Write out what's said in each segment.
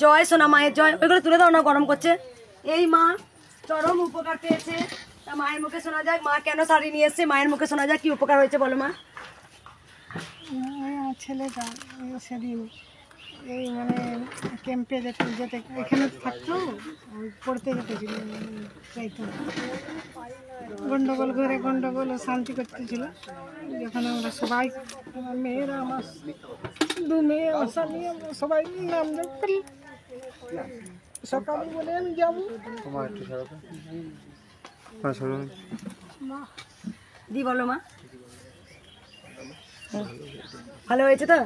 জয় সোনা মায়ের জয়। ওইগুলো তুলে দাও না, গরম করছে। এই মা চরম উপকার পেয়েছে, তা মায়ের মুখে শোনা যাক মা কেন শাড়ি নিয়ে এসছে, মায়ের মুখে শোনা যাক কি উপকার হয়েছে, বলো মা। ছেলেটা সেদিন এই মানে ক্যাম্পে যেতে এখানে থাকতো, পড়তে যেতেছিল, চাইতো গন্ডগোল, ঘরে গন্ডগোল শান্তি করতেছিল। যখন আমরা সবাই মেয়েরা, আমার 2 মেয়ে, আমার স্বামী, আমরা সবাই নাম করি, সকালে বলে আমি যাবো। দি বলো মা, ভালো হয়েছে তো?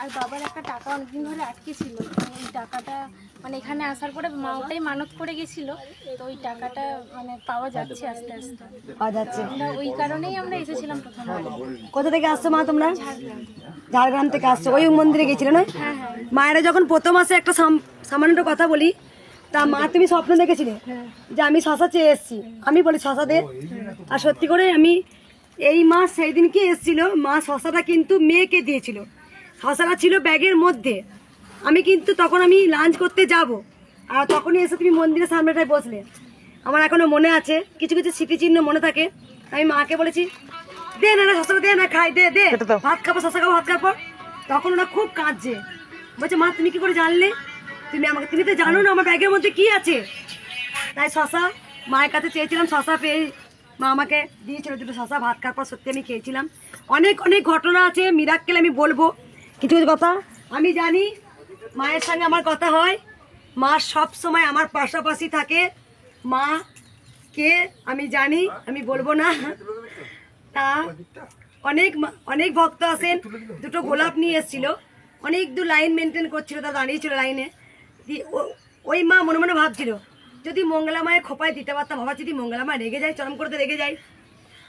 আর বাবার একটা টাকা অনেকদিন ধরে আটকে ছিল, ওই টাকাটা মানে এখানে আসার পরে মা ওটাই মানত করে গেছিল, তো ওই টাকাটা মানে পাওয়া যাচ্ছে আস্তে আস্তে, পাওয়া যাচ্ছে। আমরা ওই কারণেই আমরা এসেছিলাম প্রথমবার। কোথা থেকে আসছো মা তোমরা? ঝাড়গ্রাম থেকে আসছো। ওই মন্দিরে গেছিলে না? হ্যাঁ হ্যাঁ। মায়েরা যখন প্রথম আসে, একটা সামান্য কথা বলি, তা মা তুমি স্বপ্ন দেখেছিলে যে আমি শশা চেয়ে এসছি, আমি বলি শশা দে, আর সত্যি করে আমি এই মা সেই দিনকে এসেছিল, মা শশাটা কিন্তু মেয়েকে দিয়েছিল, শশাটা ছিল ব্যাগের মধ্যে। আমি কিন্তু তখন আমি লাঞ্চ করতে যাব, আর তখনই এসে তুমি মন্দিরের সামনেটায় বসলে। আমার এখনো মনে আছে, কিছু কিছু স্মৃতিচিহ্ন মনে থাকে। আমি মাকে বলেছি দে না শশাটা দে না, খাই, দে দে, ভাত খাবো, শশা খাবো, ভাত খাওয়ার পর। তখন ওরা খুব কাঁদছে, বলছে মা তুমি কি করে জানলে, তুমি তো জানো না আমার ব্যাগের মধ্যে কি আছে। তাই শশা মায়ের কাছে চেয়েছিলাম, শশা পেয়ে মা আমাকে দিয়েছিল 2টো শশা। ভাত খাওয়ার পর সত্যি আমি খেয়েছিলাম। অনেক অনেক ঘটনা আছে, মিরাক্কেল আমি বলবো কিছু কিছু কথা। আমি জানি মায়ের সঙ্গে আমার কথা হয়, মা সব সময় আমার পাশাপাশি থাকে। মা কে আমি জানি, আমি বলবো না। তা অনেক অনেক ভক্ত আসেন, 2টো গোলাপ নিয়ে এসেছিল, অনেক দূর লাইন মেনটেন করছিল, তা দাঁড়িয়েছিল লাইনে। ওই মা মনে মনে ভাবছিল যদি মঙ্গলা মায়ের খোপায় দিতে পারতাম, বাবা যদি মঙ্গলা মা রেগে যায়, চরম করতে রেগে যায়।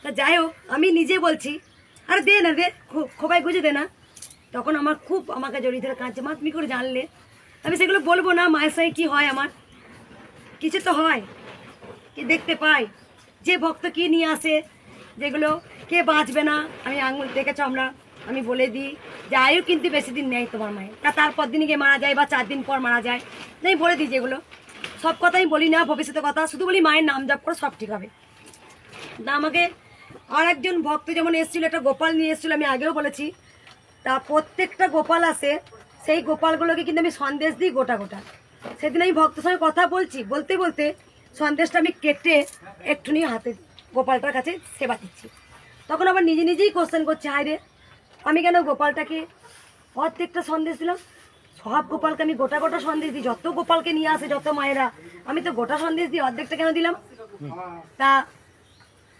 তা যাই হোক, আমি নিজে বলছি আরে দে না, দে খোপায় গুঁজে দে না। তখন আমার খুব আমাকে জড়িয়ে ধরে কাঁদছে, মা তুমি করে জানলে। আমি সেগুলো বলবো না, মায়ের সঙ্গে কী হয়, আমার কিছু তো হয়, কি দেখতে পাই, যে ভক্ত কি নিয়ে আসে, যেগুলো কে বাঁচবে না। আমি আঙুল দেখেছ আমি বলে দিই যে আয়ু কিন্তু বেশি দিন নেই তোমার মায়ের, তারপর দিনই গিয়ে মারা যায় বা 4 দিন পর মারা যায়। তাই বলে দিই, যেগুলো সব কথাই বলি না, ভবিষ্যতের কথা শুধু বলি, মায়ের নাম জপ করে সব ঠিক হবে। তা আমাকে আর একজন ভক্ত যেমন এসেছিল, একটা গোপাল নিয়ে এসেছিল, আমি আগেও বলেছি। তা প্রত্যেকটা গোপাল আসে, সেই গোপালগুলোকে কিন্তু আমি সন্দেশ দিই গোটা গোটা। সেদিন আমি ভক্তের সঙ্গে কথা বলতে বলতে সন্দেশটা আমি কেটে একটুনি হাতে গোপালটার কাছে সেবা দিচ্ছি। তখন আবার নিজে নিজেই কোশ্চেন করছে, হায় রে আমি কেন গোপালটাকে অর্ধেকটা সন্দেশ দিলাম, সব গোপালকে আমি গোটা গোটা সন্দেশ দিই, যত গোপালকে নিয়ে আসে যত মায়েরা, আমি তো গোটা সন্দেশ দিই, অর্ধেকটা কেন দিলাম। তা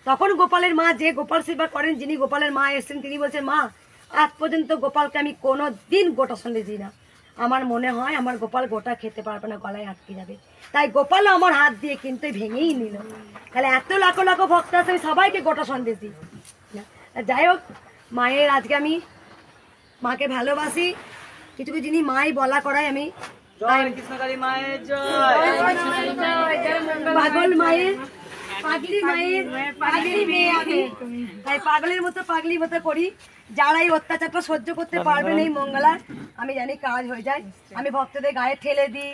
তখন গোপালের মা, যে গোপাল সেবা করেন, যিনি গোপালের মা এসেছেন, তিনি বলছেন মা আজ পর্যন্ত গোপালকে আমি কোনো দিন গোটা সন্দেশ দিই না, আমার মনে হয় আমার গোপাল গোটা খেতে পারবে না, গলায় আটকে যাবে। তাই গোপাল আমার হাত দিয়ে কিন্তু ভেঙেই নিল। তাহলে এত লাখো লাখো ভক্ত আছে, আমি সবাইকে গোটা সন্দেশ দিই। যাই হোক, মায়ের আজকে আমি মাকে ভালোবাসি, কিছু কিছু জিনিস মাই বলা করাই আমি। পাগল মায়ের, পাগলি মায়ের, পাগলি মেয়ে আমি, তাই পাগলের মতো পাগলি মতো করি। যারা এই অত্যাচারটা সহ্য করতে পারবেন এই মঙ্গলার, আমি জানি কাজ হয়ে যায়। আমি ভক্তদের গায়ে ঠেলে দিই,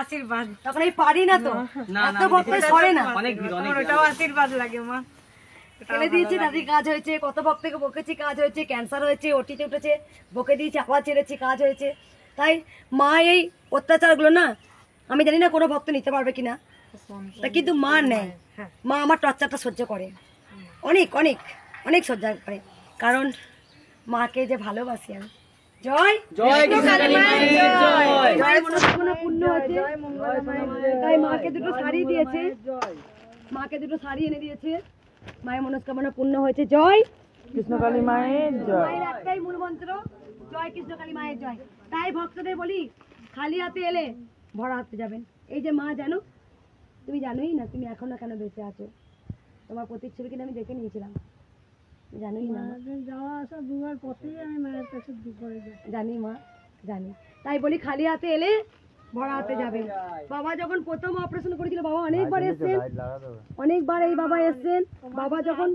আশীর্বাদ, তখন আমি পারি না, তো এত ভক্ত সরে না, আশীর্বাদ লাগে মা। ফেলে দিয়েছি, তাদের কাজ হয়েছে। কত ভক্তকে বকেছি, কাজ হয়েছে। ক্যান্সার হয়েছে, ওটিতে উঠেছে, বকে দিয়েছি, আবার ছেড়েছি, কাজ হয়েছে। তাই মা এই অত্যাচারগুলো না, আমি জানি না কোনো ভক্ত নিতে পারবে কিনা, তা কিন্তু মা নেয়। মা আমার টর্চারটা সহ্য করে, অনেক অনেক অনেক সহ্য করে, কারণ মাকে যে ভালোবাসি আমি। জয় জয় জয় মনস্কামনা পূর্ণ হয়েছে, তাই মাকে 2টো শাড়ি দিয়েছে, মাকে 2টো শাড়ি এনে দিয়েছে, মায়ের মনস্কামনা পূর্ণ হয়েছে। জয় কৃষ্ণকালী মায়ের জয়। মায়ের একটাই মূল মন্ত্র, জয় কৃষ্ণকালী মায়ের জয়। তাই ভক্তদের বলি, খালি হাতে এলে ভরা হাতে যাবেন। এই যে মা, জানো তুমি জানোই না তুমি এখনো কেন বেঁচে আছো, তোমার প্রতিচ্ছবি কিন্তু আমি দেখে নিয়েছিলাম, জানোই না। যাওয়া আসা দুবার পথেই আমি মায়ের কাছে জানি মা, জানি। তাই বলি খালি হাতে এলে ভরা হাতে যাবেন। বাবা যখন প্রথম অপারেশন করেছিল, বাবা অনেকবার এসছেন, অনেকবার এই বাবা এসছেন। বাবা যখন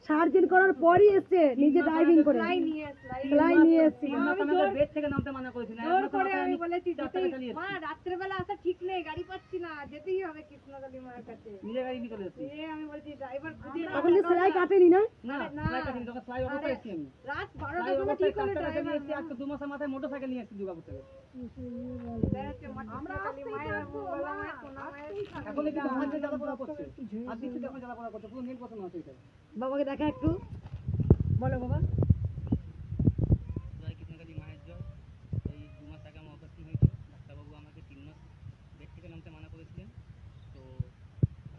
সার্জারি করার পরই এসছে, নিজে ড্রাইভিং করে, সেলাই নিয়ে এসছে। বলেছি মা রাত্রেবেলা আসা ঠিক নেই, গাড়ি পাচ্ছি না, যেতেই হবে কৃষ্ণকালী মায়ের কাছে। নিজের গাড়ি নিয়ে চলে এসেছি। আমি বলছি ড্রাইভার খুঁজে তখন তো সেলাই কাটেনি না? না ফ্লাই কাটিনি, তখন ফ্লাই অবস্থায় এসেছি আমি। রাত ফ্লাই 12টার সময় অবস্থায় ঠিক হলো কাজটা ড্রাইভার। নিয়ে এসেছি, আজকে 2 মাসের মাথায় মোটরসাইকেল নিয়ে এসেছি দুর্গাপুর থেকে। আমরা মায়ের বলা মায়ের কোনা মায়ের এখন একটু হাত দিয়ে জ্বালা পোড়া করছে, হাত দিচ্ছি তখন জ্বালা পোড়া করছে, পুরো নীল পছন্দ হচ্ছে এটা। বাবাকে দেখা একটু, বলো বাবা। জয় কৃষ্ণকালী মায়ের জয়। এই 2 মাস আগে আমার অপারেশন হয়েছিল। ডাক্তারবাবু আমাকে 3 মাস বেড থেকে নামতে মানা করেছিলেন। তো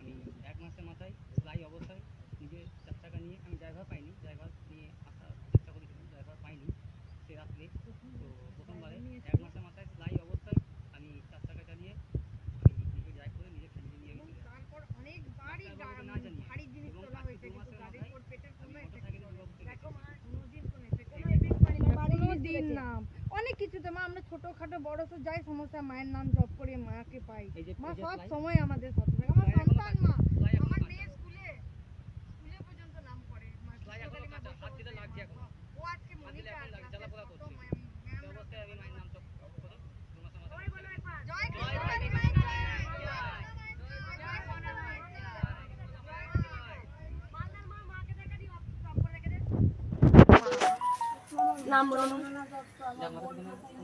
আমি 1 মাসের মাথায় সেলাই অবস্থায় নিজে 4 চাকা নিয়ে, আমি ড্রাইভার পাইনি, ড্রাইভার নিয়ে আসার চেষ্টা করেছিলাম, ড্রাইভার পাইনি সে রাত্রে। তো প্রথমবারে 1 মাসের মাথায় সেলাই অবস্থায় আমি 4 চাকা চালিয়ে আমি নিজে ড্রাইভ করে নিজে ফ্যামিলি নিয়ে গেছিলাম। তারপর অনেকবারই না জানি ভারী জিনিস এবং তোলা হয়েছে, 2 কিন্তু মাসের গাড়ির মাথায় উপর পেটের আমি কোনো মোটরসাইকেলে দুর্গাপুর থেকে দেখো মা, এসেছি। কোনোদিন কোনো effect কোনো effect পাইনি না, কোনোদিন না। অনেক কিছুতে মা আমরা ছোটখাটো বড় তো যাই সমস্যা মায়ের নাম জপ করে মাকে পাই। এই যে মা এই যে সব fly- সময় আমাদের সাথে থাকে। আমার fly এখনো সন্তান মা, fly এখনো আমার কাঁচা। মেয়ে স্কুলে পর্যন্ত নাম করে মা। ফ্লাই এখনো কাঁচা, হাত দিতে লাগছে এখন। ও আজকে হাত দিলে মনিকা এখন লাগছে, জ্বালা পোড়া করছে। ম্যাম এই অবস্থায় আমি মায়ের নাম জপ করে 2 মাসের মাথায় জয় কৃষ্ণকালী মায়ের জয়। জয় সোনা মায়ের জয়। মালদার মা মাকে দেখা দিও, সব করে রেখে দে। নাম বলো না।